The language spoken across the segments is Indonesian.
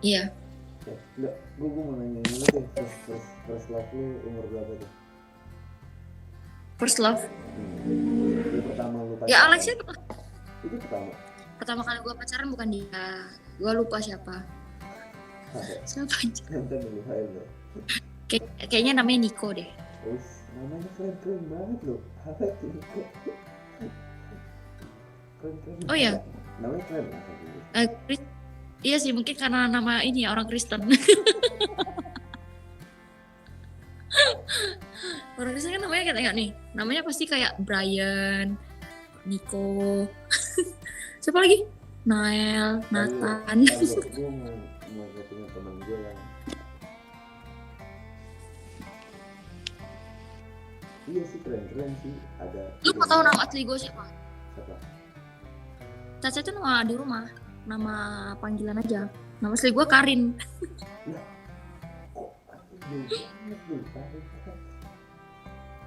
Iya. Enggak, gue mau nanya lu deh, first love lu umur berapa tuh? First love. Yang pertama lu Ya pacaran. Alex Itu pertama kali gue pacaran bukan dia. Gue lupa siapa. Siapa aja? Nanti dulu aja. Kayaknya namanya Nico deh. Namanya keren banget loh. Alex Nico. Keren. Oh iya. Namanya keren lah. Iya sih, mungkin karena nama ini ya, orang Kristen. Orang Kristen kan namanya kayak nih. Namanya pasti kayak Brian, Nico. Siapa lagi? Nael, Nathan. Gue mau punya teman gue yang iya sih keren sih ada. Lu mau tahu nama asli gue siapa? Siapa? Caca itu nama di rumah, nama panggilan aja. Nama asli gue Karin.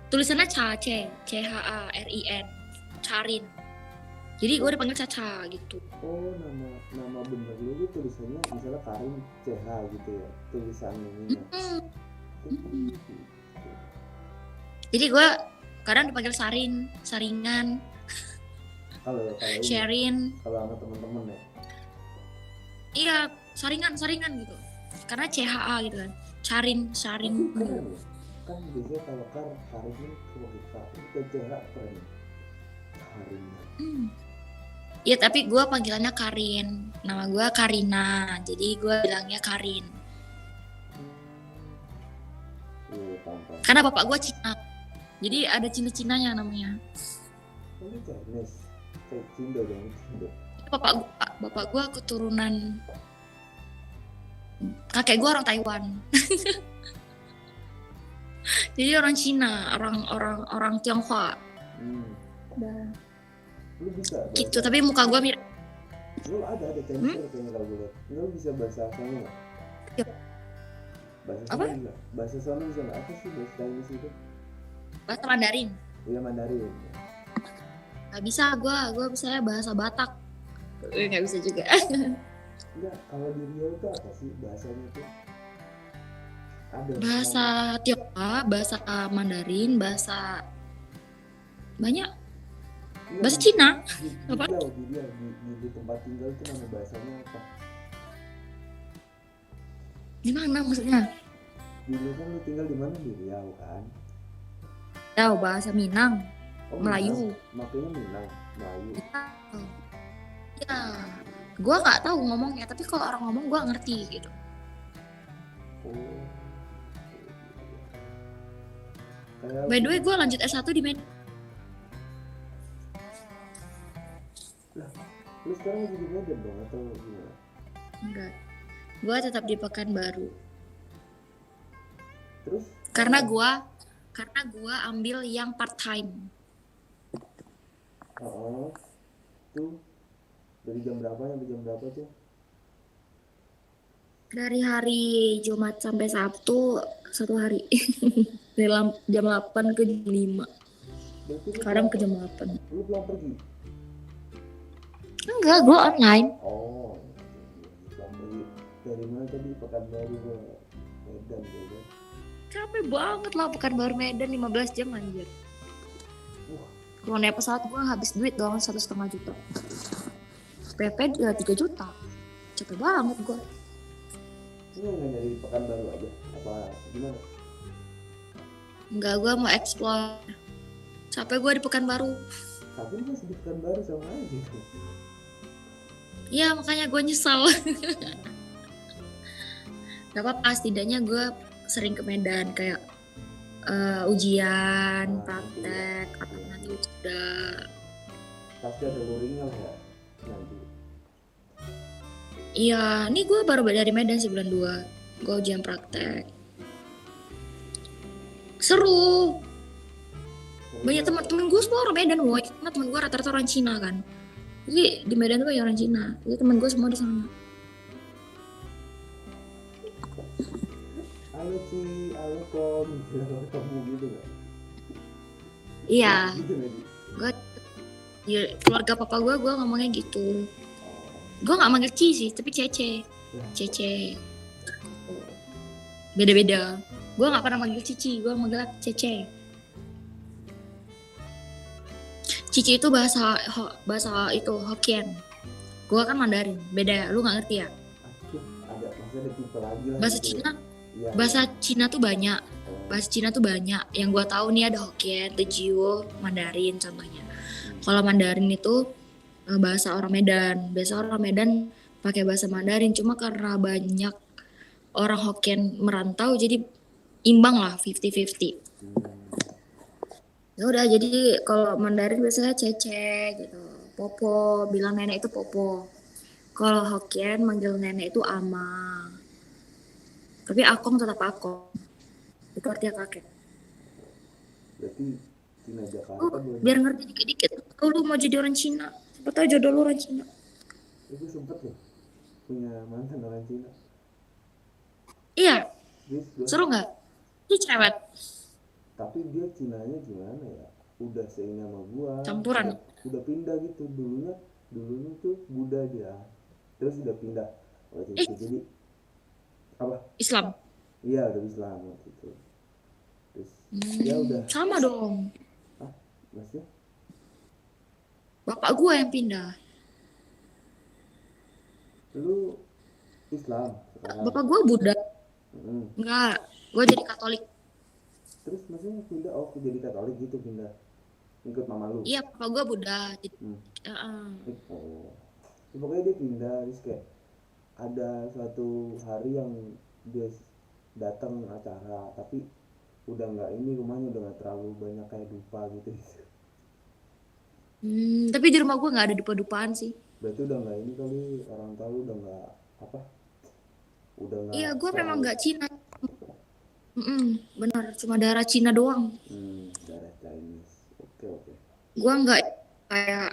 Tulisannya Cace, Charin, Carin. Jadi gue dipanggil Caca gitu. Oh, nama bener lu tulisannya misalnya Karin CH gitu ya, tulisannya ini. Jadi gue kadang dipanggil Saringan, kalau Sherin. Kalau sama teman-teman ya. Iya, Saringan gitu. Karena CHA gitu kan. Carin. Kan biasanya kalau Karin ini kalau kita CH keren. Karin. Iya, tapi gue panggilannya Karin. Nama gue Karina. Jadi gue bilangnya Karin. Karena bapak gue Cina. Jadi ada Cina-Cinanya namanya. Ini Chinese. Kayak Cindo dong, Cindo. Bapak gue keturunan kakek gue orang Taiwan. Jadi orang Cina, orang Tionghoa. Lu bisa gitu, tapi muka gue mirip. Lu ada Chinese kayaknya kalau gue liat. Lu bisa bahasa sana nggak? Iya. Bahasa sana bisa nggak? Apa sih bahasa Chinese itu? Bahasa Mandarin. Iya, Mandarin. Gak bisa, gue bisa bahasa Batak. Gak bisa juga. Enggak, kalau di Riau itu apa sih bahasanya tuh? Ada bahasa Tionghoa, bahasa Mandarin, bahasa banyak. Ya, bahasa Cina. Apa? Di tempat tinggal itu nama bahasanya apa? Di mana maksudnya? Dulu kan lu tinggal di mana? Di Riau kan? Riau, bahasa Minang. Melayu. Makanya Minang, Melayu. Ya, gue nggak tahu ngomongnya, tapi kalau orang ngomong gue ngerti gitu. By the way, gue lanjut S1 di Medan. Lu sekarang lagi di Medan dong atau gimana? Enggak, gue tetap di Pekanbaru. Terus? Karena gue ambil yang part time. Tuh dari jam berapa sampai jam berapa tuh? Dari hari Jumat sampai Sabtu 1 hari. Dari jam 8 ke jam 5. Kadang ke jam 8. Lu pulang pergi? Enggak, gue online. Pulang pergi. Dari mana tadi? Pekanbaru ke Medan gitu. Capek banget lah Pekanbaru Medan 15 jam anjir. Kalau naik pesawat gue habis duit doang 1,5 juta. PP udah 3 juta. Capek banget gue. Lu nggak nyari Pekanbaru aja? Apa gimana? Enggak, gue mau explore. Capek gue di Pekanbaru. Tapi lu masih di Pekanbaru sama aja. Iya, makanya gue nyesal. Gak apa-apa, setidaknya gue sering ke Medan kayak ujian, praktek, atau nanti udah. Pasti ada luringnya ya nanti. Iya, ini gue baru dari Medan sih bulan 2. Gue ujian praktek. Seru. Banyak teman-teman gue semua orang Medan, woy. Karena teman gue rata-rata orang Cina kan. Jadi di Medan tuh banyak orang Cina. Jadi teman gue semua di sana. Halo Ci, halo Kom, halo kamu gitu gak? Iya. Gitu lagi. Gue keluarga papa gue ngomongnya gitu. Gue nggak manggil Ci sih, tapi Cece. Ya, Cece. Beda-beda. Gue nggak pernah manggil Cici, gue manggil Cece. Cici itu bahasa itu Hokkien. Gue kan Mandarin, beda. Lu nggak ngerti ya? akhir ada maksudnya ada tipe lagi lah Bahasa gitu ya. Cina, Iya, bahasa iya. Cina tuh banyak. Bahasa Cina tuh banyak. Yang gue tahu nih ada Hokkien, Tejiwo, Mandarin contohnya. Kalau Mandarin itu bahasa orang Medan. Biasa orang Medan pakai bahasa Mandarin. Cuma karena banyak orang Hokkien merantau, jadi imbang lah 50-50. Ya udah, jadi kalau Mandarin biasanya Cece gitu, Popo, bilang nenek itu Popo. Kalau Hokkien manggil nenek itu Ama. Tapi Akong tetap Akong. Itu artinya kakek. Berarti Cina Oh, Jakarta belum. biar ngerti dikit-dikit. Oh, lu mau jadi orang Cina. Siapa tahu jodoh lu orang Cina. Itu sempet loh punya mantan orang Cina. Iya, Terus gua, seru nggak? Itu cerewet, tapi dia Cinanya gimana ya? Udah seini sama gua, campuran. udah pindah gitu dulunya tuh Buddha dia, terus udah pindah waktu Eh, itu jadi apa? Islam. Iya udah Islam waktu itu. Terus ya udah, Sama dong. ah maksudnya Bapak gua yang pindah. lu Islam sekarang. Bapak gua Buddha. Mm. Enggak, gua jadi Katolik. Terus maksudnya pindah jadi Katolik gitu pindah ikut mama lu. Iya, bapak gua Buddha. Jadi, Hmm. uh, Oh. Ya, pokoknya dia pindah terus kayak ada suatu hari yang dia datang acara tapi udah nggak ini rumahnya udah nggak terlalu banyak kayak dupa gitu. tapi di rumah gua nggak ada dupa-dupaan sih. Berarti udah nggak ini kali orang tahu udah nggak apa udah nggak Iya, gua memang terlalu nggak Cina. Benar, cuma darah Cina doang. darah Chinese. Oke. Gua nggak kayak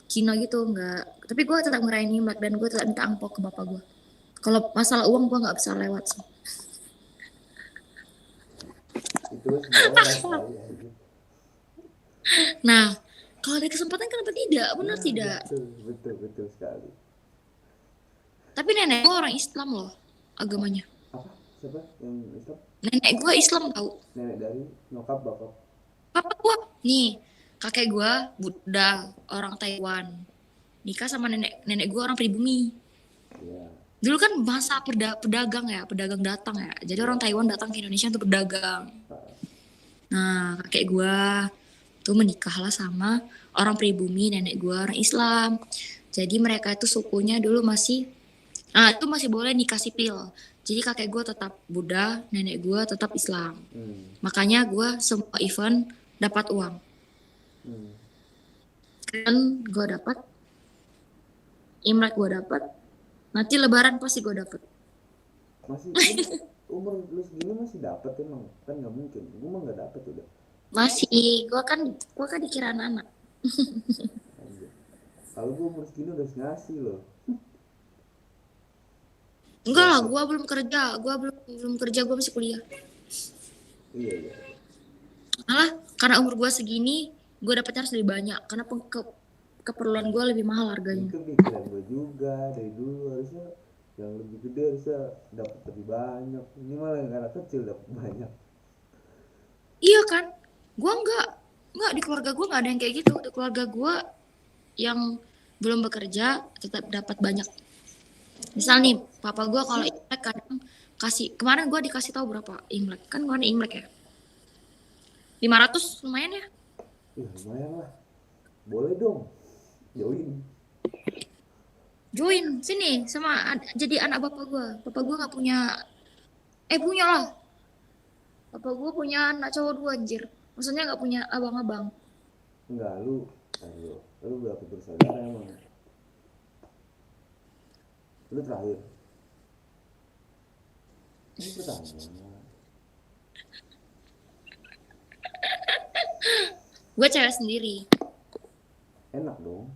Cina gitu, nggak. Tapi gua tetap ngerayain Imlek dan gua tetap minta angpau ke bapak gua. Kalau masalah uang gua nggak bisa lewat sih. Itu semua orang kali ya gitu. Nah, kalau ada kesempatan kenapa tidak? Benar Nah, tidak? betul sekali. Tapi nenek gua orang Islam loh, agamanya. Apa siapa yang Islam? Nenek gua Islam tahu. Nenek dari nyokap bapak. Papa gua nih, kakek gua Buddha, orang Taiwan. Nikah sama nenek gua orang pribumi. Iya. Dulu kan masa pedagang ya, pedagang datang ya. Jadi orang Taiwan datang ke Indonesia untuk berdagang. Nah, kakek gua tuh menikahlah sama orang pribumi, nenek gua orang Islam. Jadi mereka itu sukunya dulu itu masih boleh nikah sipil. Jadi kakek gue tetap Buddha, nenek gue tetap Islam. Makanya gue semua event dapat uang. Kan gue dapat, Imlek gue dapat, nanti Lebaran pasti gue dapat. Masih umur lu segini masih dapat emang? Kan nggak mungkin. Gue mah nggak dapat udah. Masih, gue kan dikira anak. Kalau gue umur segini udah ngasih loh. Enggak lah, gue belum kerja, gue masih kuliah. Iya. Malah karena umur gue segini, gue dapetnya harus lebih banyak karena keperluan gue lebih mahal harganya. Itu pikiran gue juga dari dulu harusnya yang lebih gede harusnya dapat lebih banyak. Ini malah yang anak kecil dapat banyak. Iya kan, gue enggak di keluarga gue nggak ada yang kayak gitu. Di keluarga gue yang belum bekerja tetap dapat banyak. Misal nih, papa gue kalau Imlek kadang kemarin gue dikasih tahu berapa Imlek. Kan gue Imlek ya. 500 lumayan ya. Lumayan lah. Boleh dong. Join sini sama jadi anak bapak gue. Bapak gue nggak punya. Punya lah. Bapak gue punya anak cowok 2 anjir. Maksudnya nggak punya abang-abang. Enggak, lu berapa bersaudara emang? Lu terakhir. Ini pertanyaan. Gue cewek sendiri. Enak dong.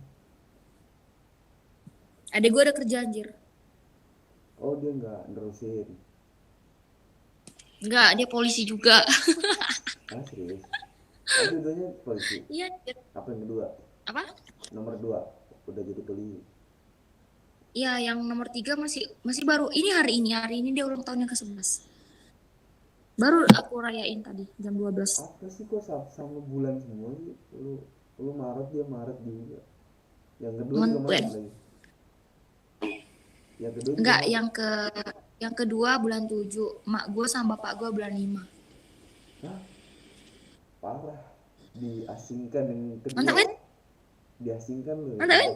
Adek gue ada kerja anjir. Oh dia nggak nerusin. Enggak, dia polisi juga. Serius? Dua-duanya polisi? Iya. Apa yang kedua? Apa? Nomor 2 udah jadi polisi. Iya, yang nomor 3 masih baru. Hari ini dia ulang tahun yang ke-11. Baru aku rayain tadi jam 12. Apa sih kok sama bulan semua sih? Lu Maret, dia Maret juga. Yang kedua juga Maret Nge-plan. lagi. Yang kedua juga Enggak, Maret. yang kedua bulan 7. Mak gue sama bapak gue bulan 5. Hah? Parah. Diasingkan yang kedua. Mantap kan? Diasingkan lu. Mantap kan?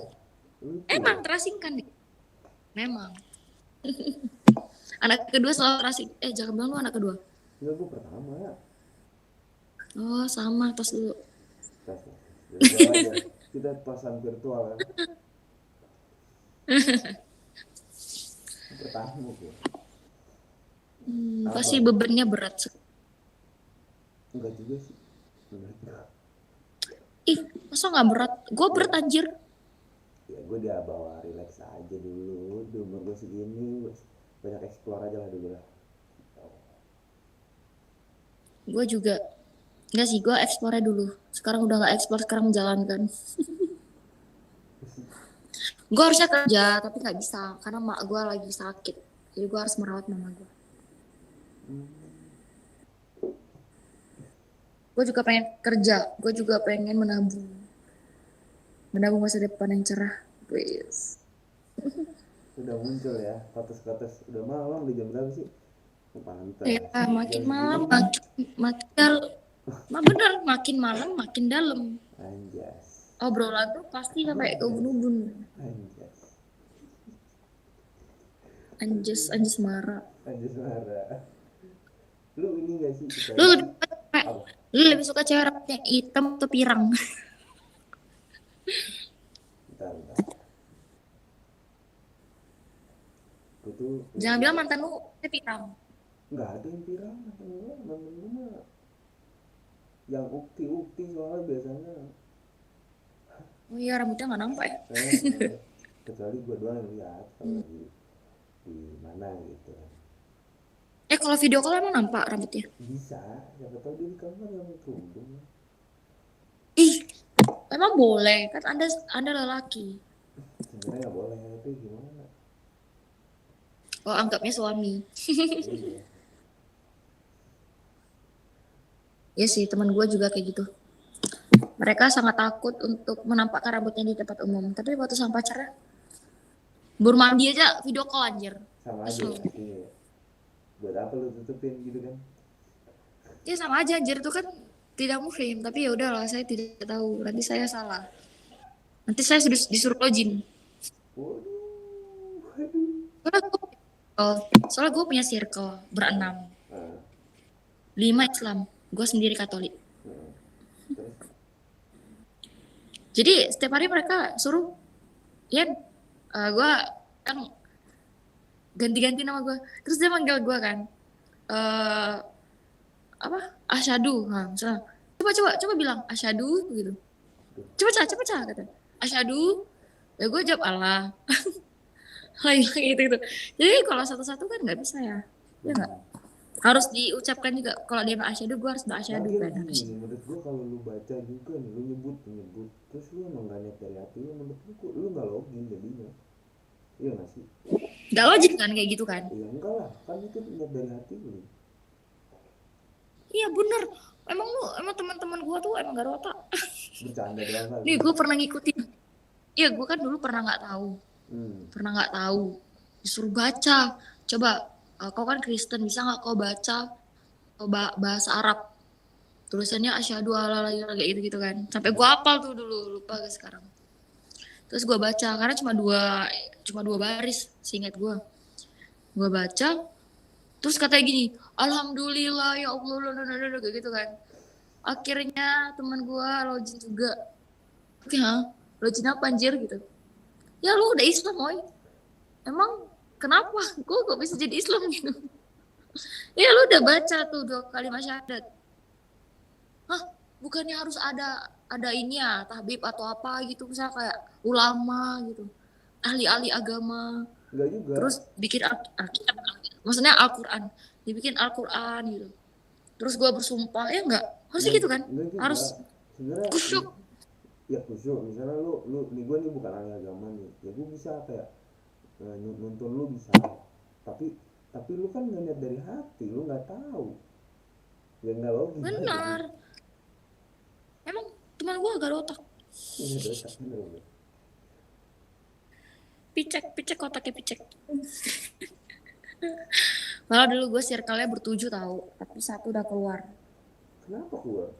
Lucu. Emang terasingkan deh. Memang. Anak kedua selalu terasing. Jangan bilang lu anak kedua. Enggak, gue pertama ya. Oh, sama. Tos dulu. Tes. Jauh aja. Kita pasang virtual kan. Pertama gue. Pasti bebannya berat. Enggak juga sih. Enggak. Ih, masa gak berat? Gue berat anjir. Ya gue dia bawa relax aja dulu. Di umur gue segini banyak explore aja lah dulu lah. Gue juga. Enggak sih, gue explore dulu. Sekarang udah gak explore, sekarang menjalankan. Gue harusnya kerja, tapi gak bisa. Karena mak gue lagi sakit. Jadi gue harus merawat mama gue. Gue juga pengen kerja. Gue juga pengen menabung. Menabung masa depan yang cerah. Please. Udah muncul ya, kotes-kotes. Udah malam di jam berapa sih? Pantas. Ya, makin Jam malam, segini. bener, makin malam, makin dalam. Anjas. Obrolan tuh pasti sampai ke ubun-ubun. Anjas marah. Anjas marah. Lu ini gak sih? Lu lebih suka cewek rambutnya hitam atau pirang? Bentar. Jangan bilang mantan lu pirang. Nggak ada yang pirang, mantan gue mah yang ukti soalnya biasanya. Oh iya, rambutnya nggak nampak ya? Kecuali gue doang yang lihat kalau lagi di mana gitu. Kalau video call emang nampak rambutnya? Bisa, siapa tahu dia di kamar yang kerudung. Ih, emang boleh kan anda lelaki. Sebenarnya nggak boleh, tapi gimana? Oh, anggapnya suami. Iya. Ya sih, teman gue juga kayak gitu. Mereka sangat takut untuk menampakkan rambutnya di tempat umum. Tapi waktu sama pacarnya, baru mandi aja video call anjir. Sama aja. Iya. Buat apa lu tutupin gitu kan? Ya sama aja anjir, itu kan tidak muhrim. Tapi ya udahlah, saya tidak tahu. Nanti saya salah. Nanti saya disuruh login. Soalnya gue punya circle berenam. 5 Islam, gue sendiri Katolik. Jadi setiap hari mereka suruh, ya gue kan ganti-ganti nama gue. Terus dia manggil gue kan, asyhadu, misalnya, coba bilang asyhadu gitu. Coba kata. Asyhadu, ya gue jawab Allah. Lagi gitu. Jadi kalau satu-satu kan nggak bisa ya. Ya nggak? Harus diucapkan juga. Kalau dia asyhadu, gue harus asyhadu kan. Menurut gue kalau lu baca juga nih, lu nyebut terus lu emang gak niat dari hati lu, menurut lu gak login jadinya. Iya gak sih? Gak logik kan kayak gitu kan? Iya enggak lah, kan itu niat dari hati lu. Iya bener. Emang teman-teman gue tuh emang gak ada otak. Bercanda doang kali. Nih gue pernah ngikutin. Iya gue kan dulu pernah nggak tahu. Disuruh baca. Coba kau kan Kristen, bisa nggak kau baca bahasa Arab? Tulisannya asyhadu alla la ilaha illallah gitu kan. Sampai gue hafal tuh dulu, lupa gak sekarang. Terus gue baca karena cuma dua baris, seingat gue. Gue baca, terus katanya gini, alhamdulillah ya Allah, kayak gitu kan. Akhirnya teman gue login juga. Ya, login apa anjir gitu. Ya lu udah Islam woy. Emang kenapa? Gue kok bisa jadi Islam gitu? Ya lu udah baca tuh 2 kalimat syahadat. Hah? Bukannya harus ada ini ya, tahbib atau apa gitu, misalnya kayak ulama gitu, ahli-ahli agama. Enggak juga. Terus bikin Alkitab, maksudnya Al-Quran, dibikin Al-Quran gitu. Terus gue bersumpah, ya enggak? Harusnya gitu kan? Harus kusyuk. Ya kusyuk, misalnya lu nih gue nih bukan ahli agama nih, ya gue bisa kayak nuntun lu bisa, tapi lu kan nggak lihat dari hati, lu nggak tahu, ya nggak logis aja sih. Benar. Emang teman gue gak ada otak. Iya dosa bener. Picek otaknya picek. Malah dulu gue circle-nya bertujuh tahu, tapi satu udah keluar. Kenapa keluar?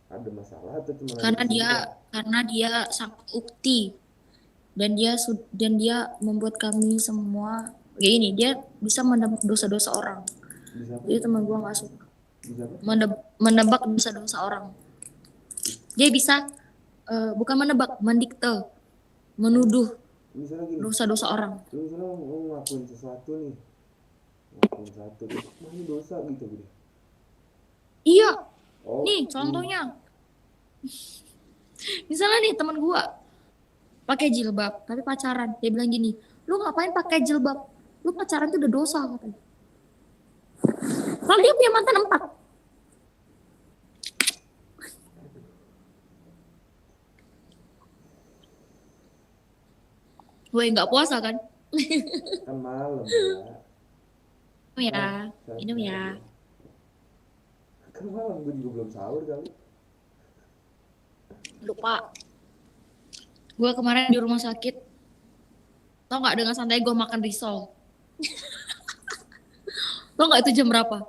Ada masalah atau cuma Karena lagi dia kesibukan? karena dia sangat ukti dan dia membuat kami semua kayak ini, dia bisa menebak dosa-dosa orang. Bisa apa? Jadi teman gue nggak suka Bisa apa? menebak dosa-dosa orang. Dia bisa bukan menebak, mendikte, menuduh Misalnya gini, dosa-dosa orang. lu misalnya mau ngelakuin sesuatu nih, ngelakuin satu terus wah ini dosa gitu. Iya, Oh, nih contohnya. Misalnya nih teman gue pakai jilbab tapi pacaran, dia bilang gini, lu ngapain pakai jilbab, lu pacaran tuh udah dosa katanya. Kalau dia punya mantan 4. Gue nggak puasa kan. kan malam ya. Minum ya. Kan malam gue juga belum sahur kali. Lupa. Gue kemarin di rumah sakit, tau nggak, dengan santai gue makan risol. Tau nggak itu jam berapa?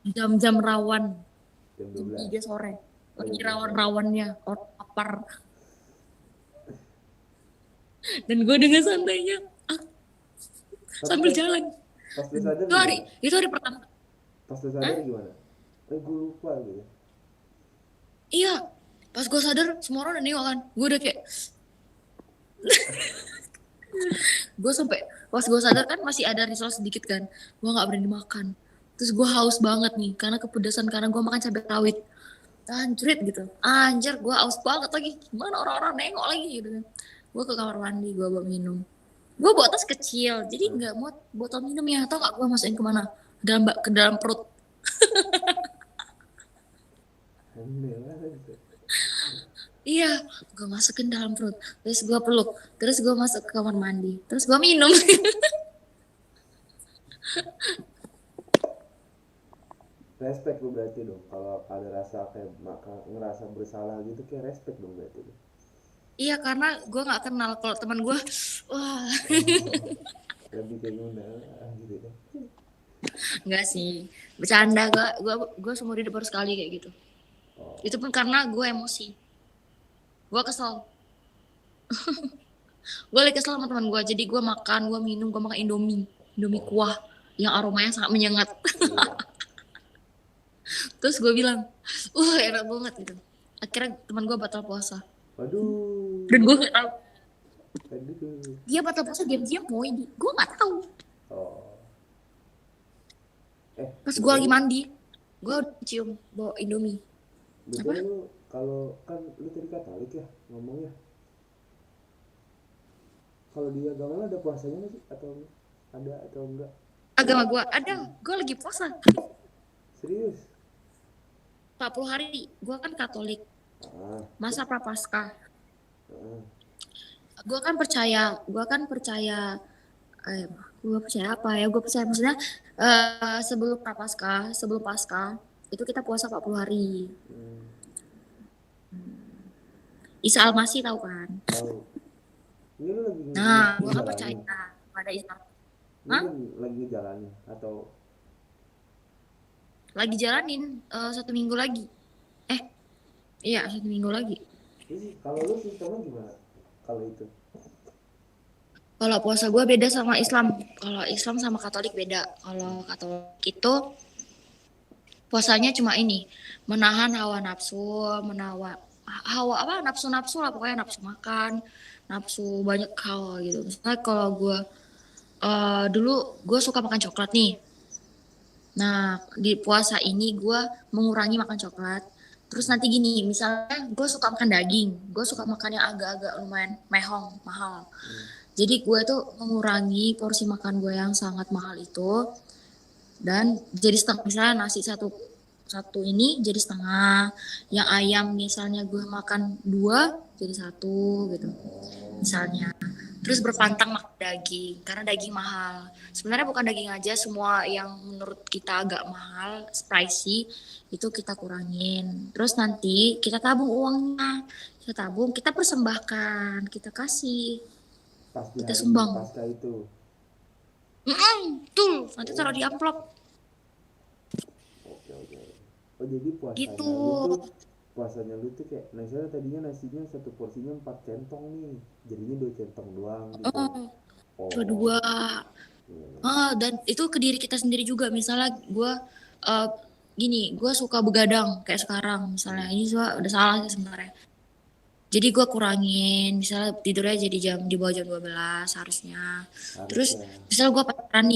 Jam-jam rawan. Jam Jam 12. 3 sore. Lagi rawan-rawannya, orang lapar. Dan gue dengan santainya sambil jalan. Pas lu sadar Itu hari pertama. Pas lu sadar gimana? Gue lupa gitu. Iya, pas gue sadar semua orang udah nengok kan. Gue udah kayak gue sampai pas gue sadar kan masih ada risol sedikit kan. Gue nggak berani makan. Terus gue haus banget nih karena kepedesan, karena gue makan cabai rawit. Anjrit gitu. Anjir, gue haus banget lagi. Gimana orang-orang nengok lagi gitu kan. Gue ke kamar mandi, gue bawa minum. Gue bawa tas kecil, jadi nggak muat botol minumnya. Tau nggak gue masukin kemana? Ke dalam perut. Iya, gue masukin dalam perut. Terus gue peluk. Terus gue masuk ke kamar mandi. Terus gue minum. Respect lu berarti dong. Kalau ada rasa kayak ngerasa bersalah gitu, kayak respect dong berarti. Iya, karena gue nggak kenal. Kalau teman gue, wah. Lebih kayak gimana gitu ya. Enggak sih, bercanda. Gue seumur hidup baru sekali kayak gitu. Itu pun karena gue emosi. Gue kesel. Gue lagi kesel sama teman gue, jadi gue makan Indomie kuah yang aromanya sangat menyengat. Terus gue bilang, enak banget gitu. Akhirnya teman gue batal puasa. Waduh. Dan gue nggak tahu. Aduh. Dia batal puasa diam-diam mau ini. Gue nggak tahu. Pas gue lagi mandi, gue cium bawa Indomie. Betul lu, kalau kan lu tadi Katolik ya ngomongnya. Kalau di agama lu ada puasanya nggak sih, atau enggak? Agama gue ada, gue lagi puasa. Serius? 40 hari, gue kan Katolik. Masa prapaskah. Gue kan percaya apa ya? Gue percaya maksudnya sebelum prapaskah, sebelum Paskah itu kita puasa 40 hari. Isa Al-Masih tahu kan? Tahu. Ini lu lagi gue kan percaya pada Islam. Lagi ngejalanin atau lagi jalanin 1 minggu lagi. Iya 1 minggu lagi. Kalau lu sistemnya gimana? Kalau itu? Kalau puasa gue beda sama Islam. Kalau Islam sama Katolik beda. Kalau Katolik itu puasanya cuma ini, menahan hawa nafsu, nafsu lah pokoknya, nafsu makan, nafsu banyak hal gitu. Misalnya kalau gue dulu gue suka makan coklat nih. Nah di puasa ini gue mengurangi makan coklat. Terus nanti gini, misalnya gue suka makan daging, gue suka makan yang agak-agak lumayan mahal. Jadi gue tuh mengurangi porsi makan gue yang sangat mahal itu, dan jadi setengah. Misalnya nasi satu ini jadi setengah, yang ayam misalnya gue makan 2 jadi 1 gitu misalnya. terus berpantang makan daging karena daging mahal. Sebenarnya bukan daging aja, semua yang menurut kita agak mahal, spicy itu kita kurangin. Terus nanti kita tabung uangnya, kita tabung, kita persembahkan, kita kasih, Pas di kita hari sumbang. pasca itu. Tuh, nanti taruh di amplop. Oke. Oh jadi Gitu. puasanya lu tuh kayak misalnya tadinya nasinya satu porsinya 4 centong nih, jadinya 2 centong doang gitu. Cuma 2. Iya. Dan itu ke diri kita sendiri juga. Misalnya gue gini, gue suka begadang kayak sekarang. Misalnya ini udah salah sih sebenarnya. Jadi gue kurangin, misalnya tidurnya jadi di bawah jam 12 harusnya. Terus misalnya gue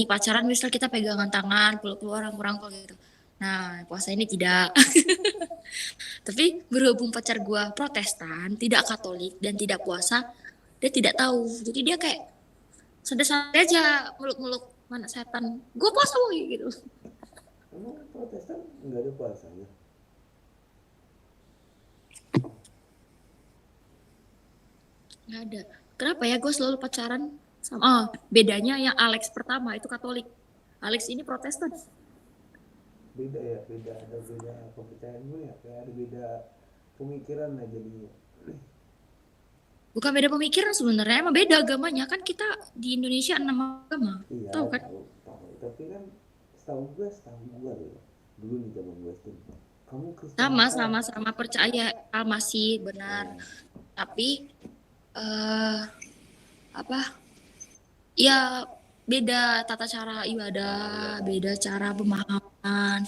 pacaran misalnya kita pegangan tangan, peluk rangkul gitu. Nah, puasa ini tidak. Tapi berhubung pacar gue Protestan, tidak Katolik dan tidak puasa, dia tidak tahu. Jadi dia kayak santai-santai aja meluk-meluk mana setan. Gue puasa woy gitu. Emang Protestan nggak ada puasanya? Nggak ada. Kenapa ya gue selalu pacaran sama bedanya yang Alex pertama itu Katolik. Alex ini Protestan. Beda ada beda kepercayaan gue ya, kayak ada beda pemikiran lah jadinya. Bukan beda pemikiran sebenarnya, emang beda agamanya. Kan kita di Indonesia 6 agama. Iya, Tahu kan? tahu. Tapi kan setahu gue loh. Dulu nih zaman gue SD. Kamu Kristen Sama percaya masih benar. Tapi ya beda tata cara ibadah, beda cara pemahaman.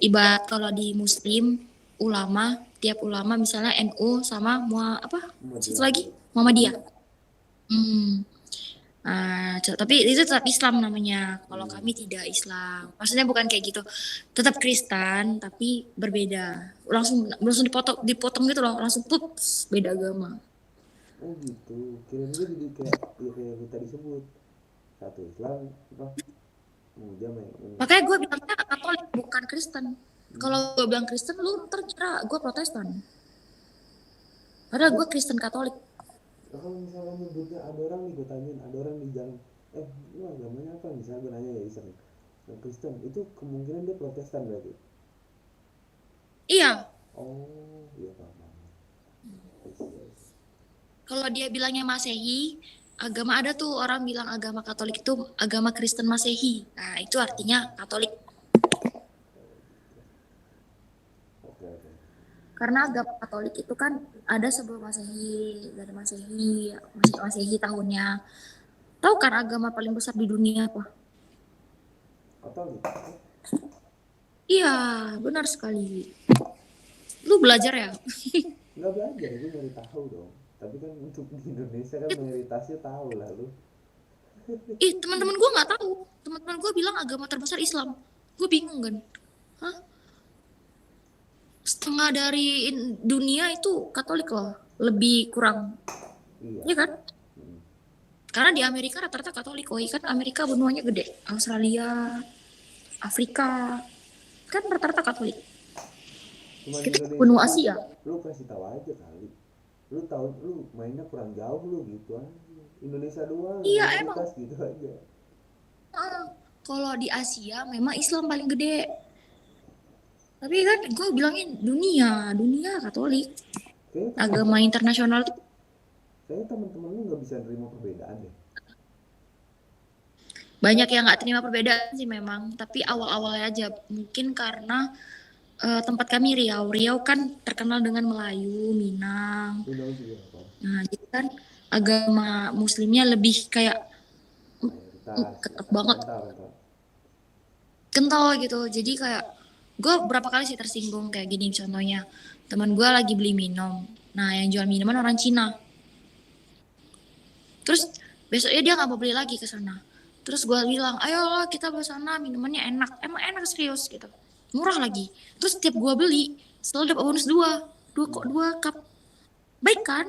Ibarat kalau di Muslim ulama, tiap ulama misalnya NU sama satu lagi Muhammadiyah. Tapi itu tetap Islam namanya. Kalau kami tidak Islam. Maksudnya bukan kayak gitu. Tetap Kristen tapi berbeda. Langsung dipotong gitu loh, langsung beda agama. Oh gitu. Kirain gue jadi kayak lu tadi sebut. Satu Islam Makanya gue bilangnya Katolik bukan Kristen. Kalau gue bilang Kristen, lu terkira gue Protestan. Padahal gue Kristen Katolik. Kalau misalnya nyebutnya ada orang nih, gue tanyain, ada orang di jalan, lu agamanya apa? Misalnya gue nanya ya iseng, yang Kristen, itu kemungkinan dia Protestan berarti? Iya. Oh, iya paham. Kalau dia bilangnya Masehi, agama ada tuh orang bilang agama Katolik itu agama Kristen Masehi. Nah itu artinya Katolik. Karena agama Katolik itu kan ada sebelum Masehi, dari Masehi tahunnya. Tahu kan agama paling besar di dunia apa? Katolik. Iya, benar sekali. Lu belajar ya? Nggak belajar, gue nyari tahu dong. Tapi kan untuk di Indonesia kan mayoritasnya tahu lah lu. Teman-teman gue nggak tahu. Teman-teman gue bilang agama terbesar Islam. Gue bingung kan. Hah? Setengah dari dunia itu Katolik loh, lebih kurang. Iya kan? Karena di Amerika rata-rata Katolik, kan Amerika benuanya gede, Australia, Afrika, kan rata-rata Katolik. Cuma kita benua Asia. Lu kasih tahu aja kali. Lu tahu lu mainnya kurang jauh lu gitu aja. Indonesia doang. Iya emang. Gitu aja. Kalau di Asia memang Islam paling gede. Tapi kan gue bilangin dunia Katolik. Agama internasional tuh. Kayaknya teman-teman lu nggak bisa terima perbedaan deh. Banyak yang nggak terima perbedaan sih memang. Tapi awal-awalnya aja. Mungkin karena tempat kami Riau kan terkenal dengan Melayu, Minang. Nah jadi kan agama Muslimnya lebih kayak ketat banget. Kental gitu. Jadi kayak gue berapa kali sih tersinggung kayak gini contohnya. Teman gue lagi beli minum. Nah yang jual minuman orang Cina. Terus besoknya dia gak mau beli lagi ke sana. Terus gue bilang, ayolah kita ke sana, minumannya enak. Emang enak serius gitu. Murah lagi. Terus setiap gue beli, selalu dapat bonus 2 cup. Baik kan?